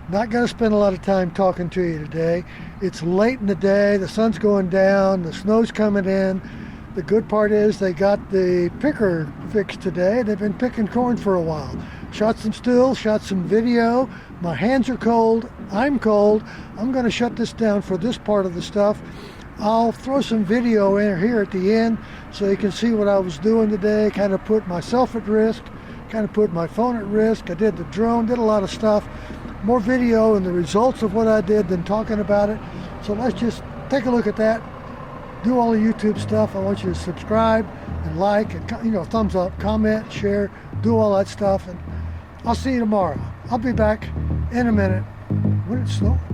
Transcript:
Not going to spend a lot of time talking to you today. It's late in the day, the sun's going down, the snow's coming in. The good part is they got the picker fixed today. They've been picking corn for a while. Shot some stills, shot some video. My hands are cold, I'm cold. I'm going to shut this down for this part of the stuff. I'll throw some video in here at the end so you can see what I was doing today, kind of put myself at risk, kind of put my phone at risk. I did the drone, did a lot of stuff. More video and the results of what I did than talking about it. So let's just take a look at that. Do all the YouTube stuff. I want you to subscribe and like and thumbs up, comment, share, do all that stuff. And I'll see you tomorrow. I'll be back in a minute when it's snowing.